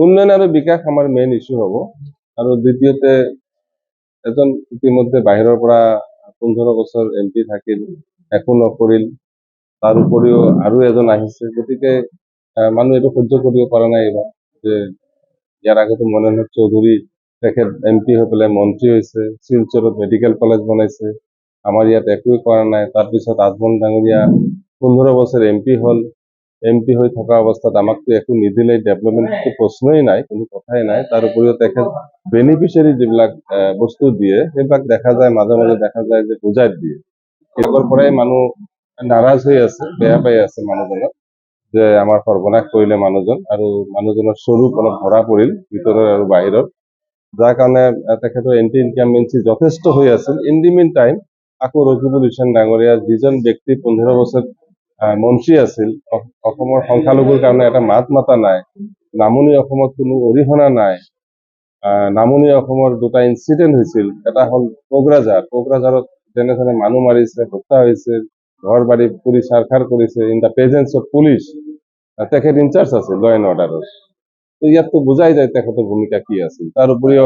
উন্নয়ন আৰু বিকাশ আমাৰ মেইন ইস্যু হ'ব। আৰু দ্বিতীয়তে এজন ইতিমধ্যে বাহিৰৰ পৰা 15 বছৰ MP থাকিল, একো নকৰিল। তাৰ উপৰিও আৰু এজন আহিছে, গতিকে মানুহ এইটো সহ্য কৰিব পৰা নাই এইবাৰ যে ইয়াৰ আগতে মনোহৰ চৌধুৰী তেখেত MP হৈ পেলাই মন্ত্ৰী হৈছে, শিলচৰত মেডিকেল কলেজ বনাইছে, আমাৰ ইয়াত একোৱে কৰা নাই। তাৰপিছত আজমল ডাঙৰীয়া 15 বছৰ MP হ'ল, MP হৈ থকা অৱস্থাত আমাকতো একো নিদিলে, ডেভেলপমেণ্টটো প্ৰশ্নই নাই, কোনো কথাই নাই। তাৰ উপৰিও তেখেত বেনিফিচিয়াৰী যিবিলাক বস্তু দিয়ে সেইবিলাক দেখা যায়, মাজে মাজে দেখা যায় যে বুজাই দিয়ে। সেইবোৰৰ পৰাই মানুহ নাৰাজ হৈ আছে, বেয়া পাই আছে মানুহজনক, যে আমাৰ সৰ্বনাশ কৰিলে মানুহজন, আৰু মানুহজনৰ স্বৰূপ অলপ ধৰা পৰিল ভিতৰৰ আৰু বাহিৰৰ, যাৰ কাৰণে তেখেতৰ এন্টি ইনকামবেঞ্চি যথেষ্ট হৈ আছিল। ইন দি মিন টাইম আকৌ ৰকিবুল হুছেইন ডাঙৰীয়া, যিজন ব্যক্তি 15 বছৰ মন্ত্ৰী আছিল, অসমৰ সংখ্যালঘুৰ কাৰণে এটা মাত মাতা নাই, নামনি অসমত কোনো অৰিহণা নাই। নামনি অসমৰ দুটা ইনচিডেন্ট হৈছিল, এটা হ'ল কোকৰাঝাৰত যেনেধৰণে মানুহ মাৰিছে, হত্যা হৈছে, ঘৰ বাৰী পুৰি ছাৰখাৰ কৰিছে, in the presence of police. তেখেত ইনচাৰ্জ আছে ল এণ্ড অৰ্ডাৰৰ। তো ইয়াততো বুজাই যায় তেখেতৰ ভূমিকা কি আছিল। তাৰ উপৰিও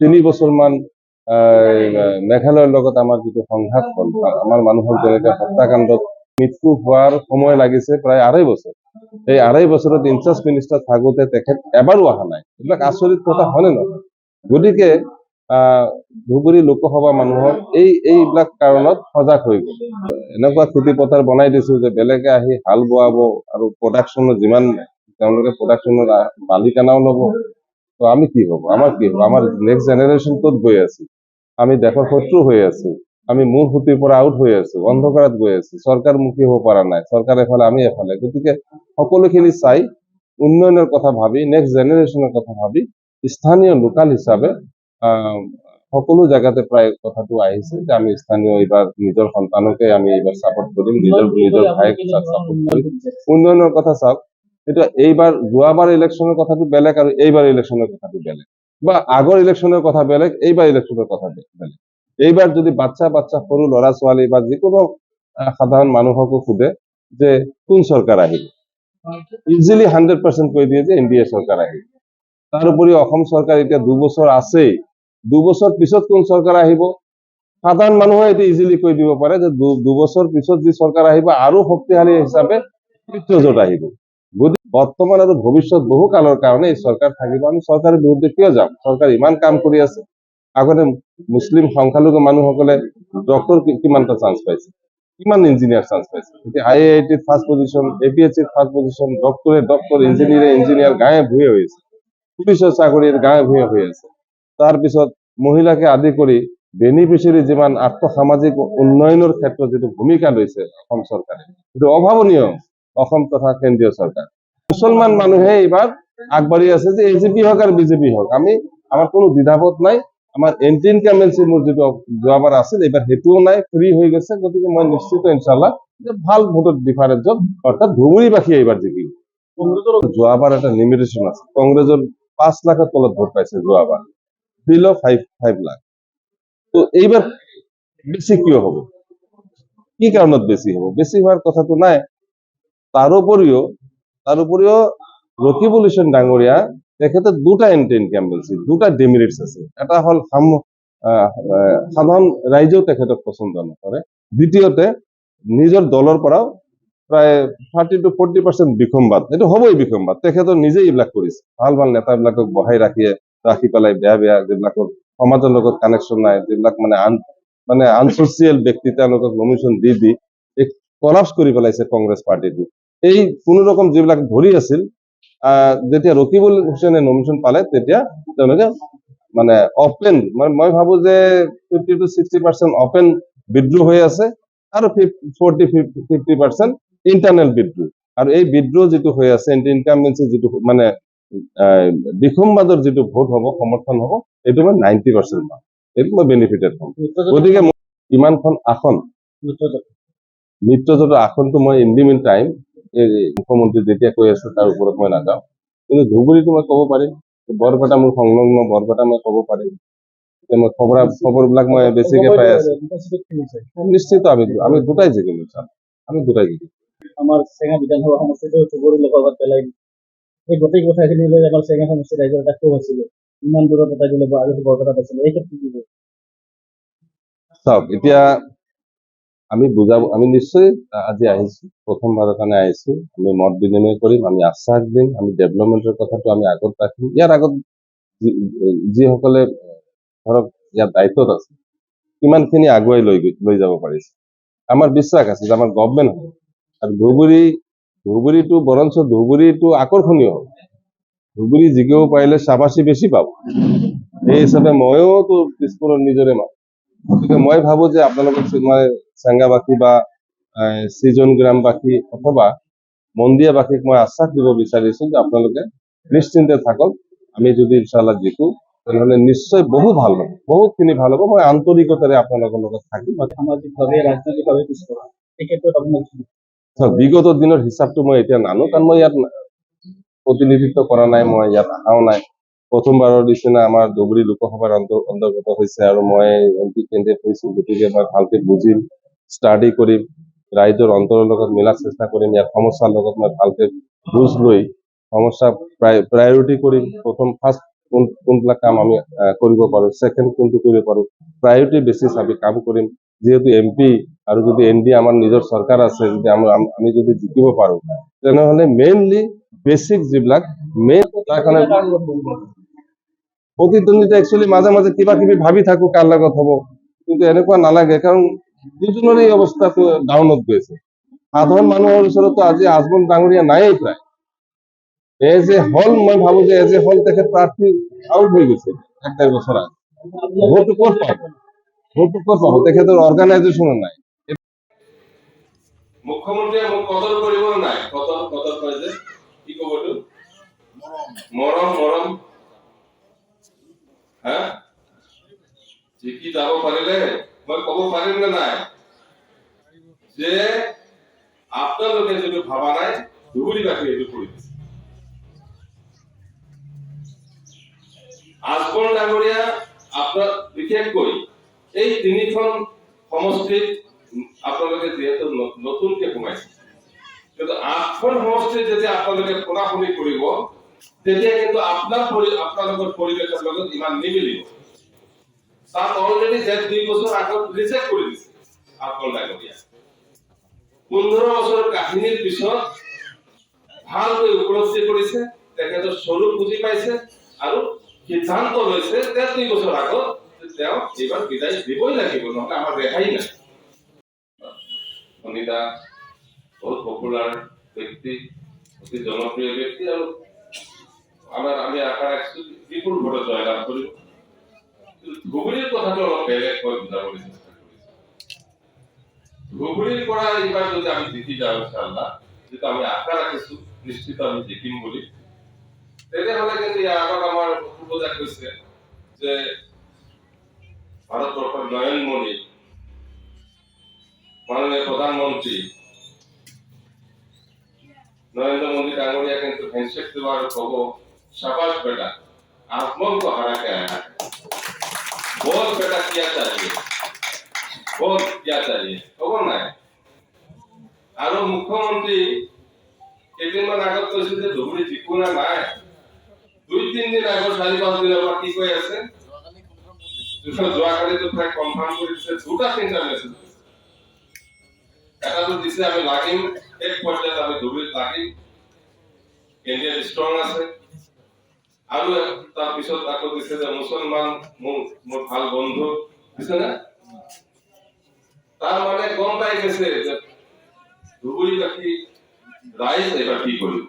3 বছৰমান মেঘালয়ৰ লগত আমাৰ যিটো সংঘাত হ'ল, আমাৰ মানুহৰ যেনেকৈ হত্যাকাণ্ডত মৃত্যু হোৱাৰ সময় লাগিছে প্ৰায় 2.5 বছৰ। এই 2.5 বছৰত ইনচাৰ্জ মিনিষ্টাৰ থাকোঁতে তেখেত এবাৰো অহা নাই। এইবিলাক আচৰিত কথা হয়নে নহয়? গতিকে ধুবুৰী লোকসভা মানুহৰ এইবিলাক কাৰণত সজাগ হৈ গ'ল। এনেকুৱা খেতি পথাৰ বনাই দিছো যে বেলেগে আহি হাল বোৱাব, আৰু প্ৰডাকশ্যনৰ যিমান তেওঁলোকে প্ৰডাকশ্যনৰ মালিকানাও ল'ব। তো আমি কি হ'ব, আমাৰ কি হ'ব? আমাৰ নেক্সট জেনেৰেশ্যন ক'ত গৈ আছে? আমি দেশৰ শত্ৰু হৈ আছো, আমি মূল সুঁতিৰ পৰা আউট হৈ আছো, অন্ধকাৰত গৈ আছো, চৰকাৰমুখী হ'ব পৰা নাই, চৰকাৰ এফালে আমি এফালে। গতিকে সকলোখিনি চাই উন্নয়নৰ কথা ভাবি, নেক্সট জেনেৰেশ্যনৰ কথা ভাবি, স্থানীয় লোকাল হিচাপে সকলো জায়গাতে প্ৰায় কথাটো আহিছে যে আমি স্থানীয় এইবাৰ নিজৰ সন্তানকে আমি এইবাৰ ছাপোৰ্ট কৰিম, নিজৰ ভাইক ছাপোৰ্ট কৰিম। উন্নয়নৰ কথা চাওক, এতিয়া এইবাৰ যোৱাবাৰ ইলেকশ্যনৰ কথাটো বেলেগ আৰু এইবাৰ ইলেকশ্যনৰ কথাটো বেলেগ, বা আগৰ ইলেকশ্যনৰ কথা বেলেগ, এইবাৰ ইলেকশ্যনৰ কথা বেলেগ। এইবাৰ যদি বাচ্চা সৰু ল'ৰা ছোৱালী বা যিকোনো সাধাৰণ মানুহকো সোধে যে কোন চৰকাৰ আহিব, ইজিলি 100% কৈ দিয়ে যে NDA চৰকাৰ আহিব। তাৰ উপৰি অসম চৰকাৰ এতিয়া 2 বছৰ আছেই, 2 বছৰ পিছত কোন চৰকাৰ আহিব সাধাৰণ মানুহে এটি ইজিলি কৈ দিব পাৰে যে 2 বছৰ পিছত যি চৰকাৰ আহিব আৰু শক্তিশালী হিচাপে মিত্ৰজোঁট আহিব। গতিকে বৰ্তমান আৰু ভৱিষ্যত বহু কালৰ কাৰণে এই চৰকাৰ থাকিব। আমি চৰকাৰৰ বিৰুদ্ধে কিয় যাম? চৰকাৰ ইমান কাম কৰি আছে। আগতে মুছলিম সংখ্যালঘু মানুহসকলে ডক্টৰ কিমানটা চান্স পাইছে, কিমান ইঞ্জিনিয়াৰ চান্স পাইছে। এতিয়া IIT first position, APSC first position, doctor engineer গায়ে ভূঞে হৈ আছে, পুলিচৰ চাকৰিৰ গায়ে ভূঞে হৈ আছে। তাৰপিছত মহিলাকে আদি কৰি বেনিফিচিয়াৰী যিমান আৰ্থসামাজিক উন্নয়নৰ ক্ষেত্ৰত যিটো ভূমিকা লৈছে অসম চৰকাৰে, সেইটো অভাৱনীয়। অসম তথা কেন্দ্ৰীয় চৰকাৰ, মুছলমান মানুহে এইবাৰ আগবাঢ়ি আছে যে AJP হওক আৰু BJP হওক, আমাৰ কোনো দ্বিধাবোধ নাই। আমাৰ এন্টি ইনকামবেঞ্চি মোৰ যিটো যোৱাবাৰ আছিল, এইবাৰ সেইটোও নাই, ফ্ৰী হৈ গৈছে। গতিকে মই নিশ্চিত ইনশাল্লাহ যে ভাল ভোটৰ ডিফাৰেঞ্চত, অৰ্থাৎ ধুবুৰীবাসী এইবাৰ জিকিব। যোৱাবাৰ এটা লিমিটেশ্যন আছে, কংগ্ৰেছৰ 5 লাখৰ তলত ভোট পাইছে যোৱাবাৰ, বিলো 5 লাখ। তো এইবাৰ বেছি কিয় হ'ব? কি কাৰণত বেছি হ'ব? বেছি হোৱাৰ কথাটো নাই। তাৰ উপৰিও ৰকিবুল হুছেইন ডাঙৰীয়া তেখেতে 2টা এন্টি ইনকামবেঞ্চি, 2টা ডিমেৰিটছ আছে। এটা হ'ল সাধাৰণ ৰাইজেও তেখেতক পচন্দ নকৰে। দ্বিতীয়তে নিজৰ দলৰ পৰাও প্ৰায় 30 to 40% বিসম্বাদ, এইটো হ'বই বিসম্বাদ। তেখেতৰ নিজেই এইবিলাক কৰিছে, ভাল নেতাবিলাকক বহাই ৰাখি পেলাই বেয়া যিবিলাকৰ সমাজৰ লগত কানেকশ্যন নাই, যিবিলাক মানে আনছচিয়েল ব্যক্তি, তেওঁলোকক নমিনেশ্যন দি কলাপছ কৰি পেলাইছে কংগ্ৰেছ পাৰ্টিটো। এই কোনো ৰকম যিবিলাক ধৰি আছিল, যেতিয়া ৰকিবুল হুছেইনে নমিনেশ্যন পালে তেতিয়া তেওঁলোকে মানে অপেন, মই ভাবো যে 50 to 60% অপেন বিদ্ৰোহ হৈ আছে, আৰু 40-50% ইণ্টাৰনেল বিদ্ৰোহ। আৰু এই বিদ্ৰোহ যিটো হৈ আছে, এন্টি ইনকামবেঞ্চি যিটো মানে বিসম্বাদৰ যিটো ভোট হ'ব, সমৰ্থন হ'ব, এইটো মই 90% পাম, এইটো মই বেনিফিটেড হ'ম। গতিকে ইমানখন আসন, মিত্ৰজোঁটৰ আসনটো মই ইন দি মিন টাইম মুখ্যমন্ত্ৰী যেতিয়া কৈ আছে তাৰ ওপৰত মই নাযাওঁ, কিন্তু ধুবুৰীটো মই ক'ব পাৰিম, বৰপেটা মোৰ সংলগ্ন, বৰপেটা মই ক'ব পাৰিম। মই খবৰবিলাক মই বেছিকে পাই আছো। নিশ্চিত আমি দুটাই জিকিম, আমি দুটাই জিকিম। আমার সেনা বিধানসভা সমষ্টিটো ধুবুৰী লোকসভাত পেলাই এই গোটেই কথাখিনি লৈ আমাৰ চেঙা সমষ্টিৰ ৰাইজৰ এটা ক্ষোভ আছিলে, ইমান দূৰৰ পতাই দিলে বা আৰু বৰপেটাত আছিলে, এই ক্ষেত্ৰত কি ক'ব? চাওক, এতিয়া আমি নিশ্চয় আজি আহিছো, প্ৰথমবাৰৰ কাৰণে আহিছো। আমি মত বিনিময় কৰিম, আমি আশ্বাস দিম, আমি ডেভেলপমেন্টৰ কথাটো আমি আগত ৰাখিম। ইয়াৰ আগত যিসকলে ধৰক ইয়াৰ দায়িত্বত আছে কিমানখিনি আগুৱাই লৈ যাব পাৰিছে, আমাৰ বিশ্বাস আছে যে আমাৰ গভমেণ্ট হ'ব। আৰু ধুবুৰীটো আকৰ্ষণীয় হ'ব। ধুবুৰী জিকিব পাৰিলে চাবাচি বেছি পাব। সেই হিচাপে ময়োতো দিছপুৰৰ নিজৰে মানুহ, গতিকে মই ভাবো যে আপোনালোকক মই চেঙ্গাবাসী বা সৃজন গ্ৰামবাসী অথবা মন্দিয়াবাসীক মই আশ্বাস দিব বিচাৰিছো যে আপোনালোকে নিশ্চিন্তে থাকক। আমি যদি ইনশাআল্লাহ জিকো তেনেহ'লে নিশ্চয় বহুতখিনি ভাল হ'ব। মই আন্তৰিকতাৰে আপোনালোকৰ লগত থাকিম। সামাজিকভাৱে ৰাজনৈতিকভাৱে পিছপৰা, এই ক্ষেত্ৰত আপোনাৰ কি? বিগত দিনৰ হিচাপটো মই এতিয়া নানো, কাৰণ মই ইয়াত প্ৰতিনিধিত্ব কৰা নাই, মই ইয়াত অহাও নাই। প্ৰথমবাৰৰ নিচিনা আমাৰ ধুবুৰী লোকসভাৰ অন্তৰ্গত হৈছে আৰু মই এমপি কেণ্ডিডেট হৈছো, গতিকে মই ভালকে বুজিম, ষ্টাডি কৰিম, ৰাইজৰ অন্তৰৰ লগত মিলাৰ চেষ্টা কৰিম। ইয়াৰ সমস্যাৰ লগত মই ভালকে বুজ লৈ সমস্যা প্ৰায়ৰিটি কৰিম। ফাৰ্ষ্ট কোনবিলাক কাম আমি কৰিব পাৰো, ছেকেণ্ড কোনটো কৰিব পাৰো, প্ৰায়ৰিটি বেচিছ আমি কাম কৰিম। যিহেতু এমপি আৰু যদি এনডি আমাৰ নিজৰ চৰকাৰ আছে, যদি আমি যদি জিকিব পাৰো তেনেহ'লে মেইনলি বেচিক যিবিলাক তাৰ কাৰণে প্ৰতিদ্বন্দ্বিতা একচুৱেলি মাজে মাজে কিবা কিবি ভাবি থাকো কাৰ লগত হ'ব, কিন্তু এনেকুৱা নালাগে, কাৰণ দুজনৰে অৱস্থাটো ডাউনত গৈছে। সাধাৰণ মানুহৰ ওচৰতো আজি আজমল ডাঙৰীয়া নায়েই প্ৰায়। মই ভাবো যে তেখেত প্ৰাৰ্থী আউট হৈ গৈছে 1-1.5 বছৰ আগত। ভোটটো ক'ত পাব? তেখেতৰ অৰ্গানাইজেশ্যনো নাই। মুখ্যমন্ত্ৰীয়ে মোক কদৰ কৰিব নাই, কদৰ কয় যে কি ক'ব এইটো মৰম হা জিকি যাব পাৰিলে মই ক'ব পাৰিম নে নাই যে আপোনালোকে যিটো ভাবা নাই ধুবুৰীবাসী এইটো কৰি দিছে। আজমল ডাঙৰীয়া আপোনাৰ বিশেষকৈ এই 3খন সমষ্টিত আপোনালোকে যিহেতু নতুনকে সোমাইছে, কিন্তু 8খন সমষ্টিত যেতিয়া আপোনালোকে শুনাশুনি কৰিব তেতিয়া কিন্তু আপোনালোকৰ পৰিৱেশৰ লগত ইমান নিমিলিব। তাত অলৰেডি 2 বছৰ আগত ৰিজেক্ট কৰি দিছে আজমল ডাঙৰীয়া। 15 বছৰৰ কাহিনীৰ পিছত ভালকৈ উপলব্ধি কৰিছে, তেখেতৰ স্বৰূপ বুজি পাইছে আৰু সিদ্ধান্ত লৈছে 2 বছৰ আগত তেওঁ এইবাৰ বিদায় দিবই লাগিব, নহ'লে আমাৰ ৰেহাই নাই। অনিতা বহুত পপুলাৰ ব্যক্তি, অতি জনপ্ৰিয় ব্যক্তি, আৰু আমি আশা ৰাখিছো বিপুল ভোটত জয়লাভ কৰিব। ধুবুৰীৰ কথাটো অলপ বেলেগকৈ বুজাবলৈ চেষ্টা কৰিছো। ধুবুৰীৰ পৰা এইবাৰ যদি আমি জিকি যাওঁ ইনশাআল্লাহ, যিটো আমি আশা ৰাখিছো নিশ্চিত আমি জিকিম বুলি, তেতিয়াহ'লে কিন্তু ইয়াৰ আগত আমাৰ পূৰ্বজা কৈছে যে ভাৰতবৰ্ষৰ নয়নমণি মাননীয় প্ৰধানমন্ত্ৰী नरेंद्र मोदी डांगोरिया কিন্তু হ্যান্ডশেক দেওয়া আর কব शाबाश बेटा आजमल को हरा के आया है, बोल बेटा क्या चाहिए, बोल क्या चाहिए, খবর নাই। আর মুখ্যমন্ত্রী কেইদিনমান আগত কৈছে যে ধুবুৰী জিকো না নাই, 2-3 দিন আগত 4-5 দিনৰ পৰা কি কৈ আছে, যোৱাকালি তো প্ৰায় কনফাৰ্ম কৰি দিছে, 2টা-3টা মেছেজ এটা তো দিছে আমি লাগিম, এক পৰ্যায়ত আমি ধুবুৰীত লাগিম, ইন্ডিয়া ষ্ট্ৰং আছে, আৰু তাৰ পিছত আকৌ দিছে যে মুছলমান মোৰ ভাল বন্ধু দিছে না। তাৰ মানে গম পাই গৈছে যে ধুবুৰীবাসী ৰাইজ এবাৰ কি কৰিব।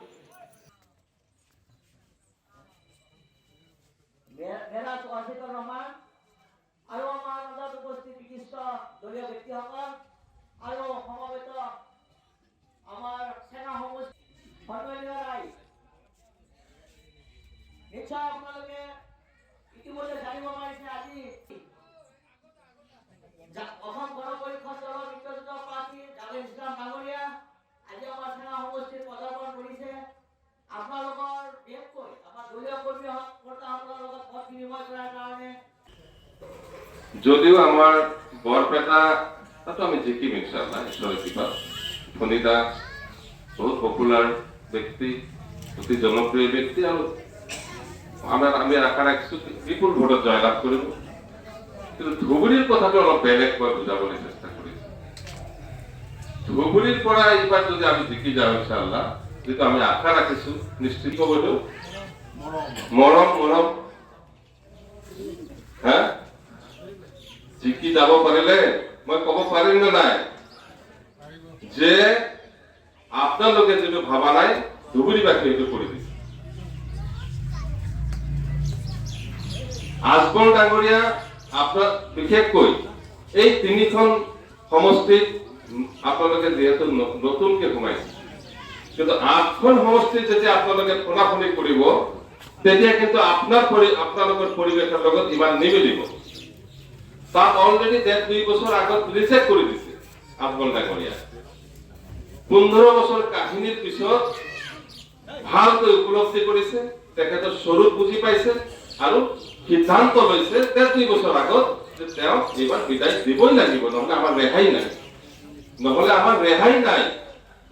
আৰু আমাৰ মাজত উপস্থিত বিশিষ্ট দলীয় ব্যক্তিসকল আৰু সমবেত আমাৰ সেনা সমষ্টি সন্মানীয় ৰাইজ, নিশ্চয় আপোনালোকে ইতিমধ্যে জানিব পাৰিছে আজি অসম গণ পৰিষদ দলৰ নিৰ্বাচিত প্ৰাৰ্থী জাভেদ ইছলাম ডাঙৰীয়া আজি আমাৰ সেনা সমষ্টিত পদাৰ্পণ কৰিছে। আপোনালোকৰ বিশেষকৈ আমাৰ দলীয় কৰ্মীসকলৰ লগত মত বিনিময় কৰাৰ কাৰণে যদিও আমাৰ বৰপেটা তাতো আমি জিকিম ইনশাআল্লাহ, ঈশ্বৰেৰ কৃপা। ফণিতা বহুত পপুলাৰ ব্যক্তি, অতি জনপ্ৰিয় ব্যক্তি আৰু আমি আশা ৰাখিছো বিপুল ভোটত জয়লাভ কৰিব। কিন্তু ধুবুৰীৰ কথাটো অলপ বেলেগকৈ বুজাবলৈ চেষ্টা কৰিছো। ধুবুৰীৰ পৰা এইবাৰ যদি আমি জিকি যাওঁ ইনশাআল্লাহ, যেটো আমি আশা ৰাখিছো, নিশ্চিত হবটো মৰম হা জিকি যাব পাৰিলে মই ক'ব পাৰিম নে নাই যে আপোনালোকে যিটো ভাবা নাই ধুবুৰীবাসী এইটো কৰি দিছে। আজমল ডাঙৰীয়া আপনার বিশেষকৈ এই তিনিখন সমষ্টিত আপোনালোকে যেহেতু নতুনকে সোমাইছে, কিন্তু 8খন সমষ্টিত যেতিয়া আপোনালোকে ফোনাফোনি কৰিব তেতিয়া কিন্তু আপোনালোকৰ পৰিৱেশৰ লগত ইমান নিমিলিব। তাত অলৰেডি 2 বছৰ আগত ৰিজেক্ট কৰি দিছে আজমল ডাঙৰীয়া। 15 বছৰ কাহিনীৰ পিছত ভালকৈ উপলব্ধি কৰিছে, তেখেতৰ স্বৰূপ বুজি পাইছে আৰু সিদ্ধান্ত লৈছে 2 বছৰ আগত যে তেওঁ এইবাৰ বিদায় দিবই লাগিব, নহলে আমাৰ ৰেহাই নাই।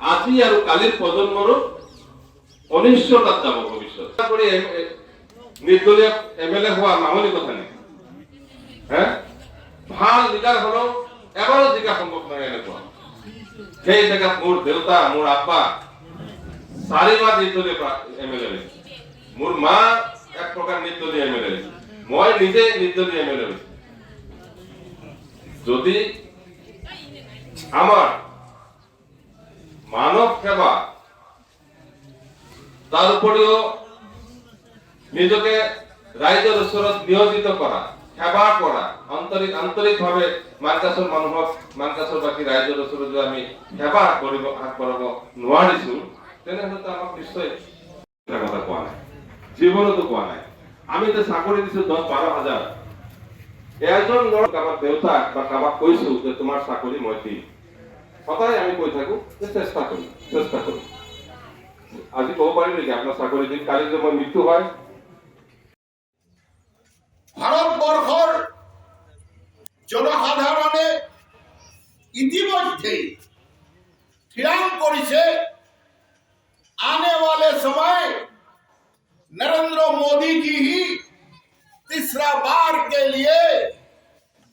আজি আৰু কালিৰ প্ৰজন্মৰো অনিশ্চয়তাত যাব ভৱিষ্যত। নিৰ্দলীয় MLA হোৱা মামুলি কথা নেকি? ভাল লিডাৰ হলেও এবাৰো জিকা সম্ভৱ নহয় এনেকুৱা। সেই জেগাত মোৰ দেউতা, মোৰ আব্বা 4বাৰ নিৰ্দলীয় MLA হৈছে, মোৰ মা এক প্ৰকাৰ নিৰ্দলীয় MLA হৈছে, মই নিজে নিৰ্দলীয় MLA হৈছো। যদি আমাৰ মানৱ সেৱা তাৰ উপৰিও নিজকে ৰাইজৰ ওচৰত নিয়োজিত কৰা, সেৱা কৰা, আন্তৰিকভাৱে মাৰ্কাছৰ মানুহক, মাৰ্কাছৰবাসী ৰাইজৰ ওচৰত যদি আমি সেৱা কৰিব আগবঢ়াব নোৱাৰিছো, তেনেহ'লে আমাক নিশ্চয় কথা কোৱা নাই, জীৱনতো কোৱা নাই। আমি যে চাকৰি দিছো 10-12 হাজাৰ, এজন ল'ৰাক আমাৰ দেউতাক বা কাৰোবাক কৈছো যে তোমাৰ চাকৰি মই দিম, সদায় আমি কৈ থাকো যে চেষ্টা কৰিম। আজি ক'ব পাৰিম নেকি আপোনাৰ চাকৰি দিম, কালি যে মই মৃত্যু হয়? ভারতবর্ষর জনসাধারণে ইতিমধ্যে ঠিরাং করেছে आने वाले समय नरेंद्र मोदी जी ही तीसरा बार के लिए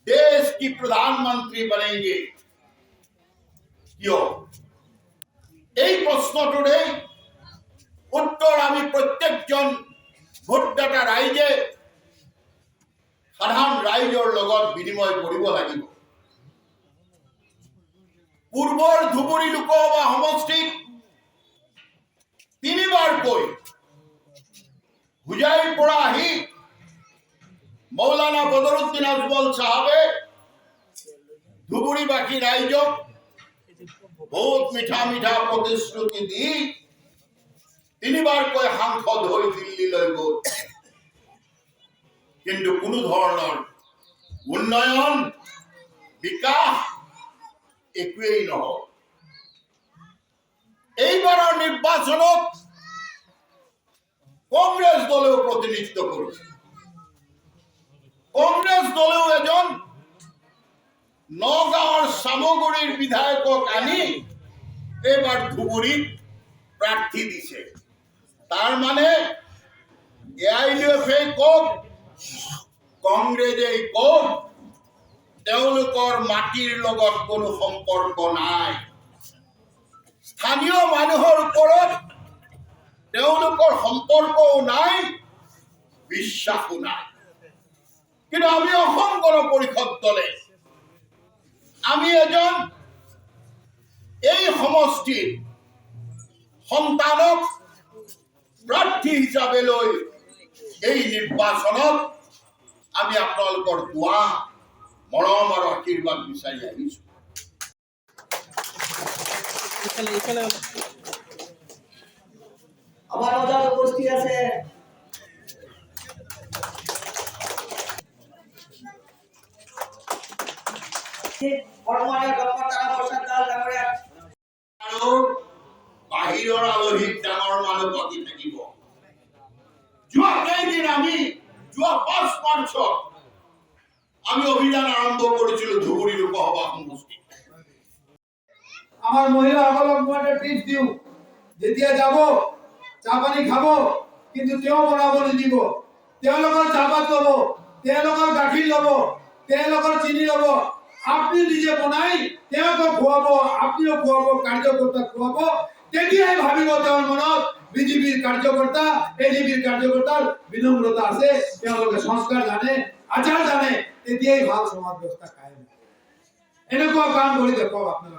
देश की प्रधानमंत्री बनेंगे। क्यों? এই প্ৰশ্নটোৰে উত্তৰ আমি প্ৰত্যেকজন ভোটদাতা ৰাইজে সাধাৰণ ৰাইজৰ লগত বিনিময় কৰিব লাগিব। পূৰ্বৰ ধুবুৰী লোকসভা সমষ্টিত 3বাৰকৈ হুজাইৰ পৰা আহি মৌলানা বদৰুদ্দিন আজমল সাহেবে ধুবুৰীবাসী ৰাইজক বহুত মিঠা প্ৰতিশ্ৰুতি দি 3বাৰকৈ সাংসদ হৈ দিল্লীলৈ গ'ল, কিন্তু কোনো ধৰণৰ উন্নয়ন বিকাশ একোৱেই নহল। এইবাৰৰ নিৰ্বাচনত কংগ্ৰেছ দলেও প্ৰতিনিধিত্ব কৰিছে। কংগ্ৰেছ দলেও এজন নগাঁৱৰ চামগুৰিৰ বিধায়কক আনি এইবাৰ ধুবুৰীত প্ৰাৰ্থী দিছে। তাৰ মানে AIUF কওক, কংগ্ৰেছে কওক, তেওঁলোকৰ মাটিৰ লগত কোনো সম্পৰ্ক নাই। স্থানীয় মানুহৰ ওপৰত তেওঁলোকৰ সম্পৰ্কও নাই, বিশ্বাসও নাই। কিন্তু আমি অসম গণ পৰিষদ দলে আমি এজন এই সমষ্টিৰ সন্তানক প্ৰাৰ্থী হিচাপে লৈ এই নিৰ্বাচনত আমি আপোনালোকৰ দোৱা, মৰম আৰু আশীৰ্বাদ বিচাৰি আহিছো। আমাৰ মধ্যে উপস্থিত আছে বৰ্তমানে ডক্টৰ তাৰা বৰ্ষাৰ দাল ডাঙৰীয়া আৰু বাহিৰৰ আলহীক ডাঙৰ মানুহ পাতি থাকিব। যোৱা কেইদিন যোৱা 5 মাৰ্চত আমি অভিযান আৰম্ভ কৰিছিলো ধুবুৰী লোকসভা সমষ্টিত। আমাৰ মহিলাসকলক মই এটা টিপছ দিওঁ, যেতিয়া যাব চাহ পানী খাব, কিন্তু তেওঁ বনাব নিদিব। তেওঁলোকৰ চাহপাত ল'ব, তেওঁলোকৰ গাখীৰ ল'ব, তেওঁলোকৰ চিনি ল'ব, আপুনি নিজে বনাই তেওঁক খুৱাব, আপুনিও খুৱাব, কাৰ্যকৰ্তাক খুৱাব। তেতিয়াই ভাবিব তেওঁৰ মনত বিজেপিৰ কাৰ্যকৰ্তা, এজিপিৰ কাৰ্যকৰ্তাৰ বিনম্ৰতা আছে, তেওঁলোকে সংস্কাৰ জানে, আচাৰ জানে, তেতিয়াই ভাল সমাজ ব্যৱস্থা কায়েম হ'ব। এনেকুৱা কাম কৰি দেখুৱাওক আপোনালোকে।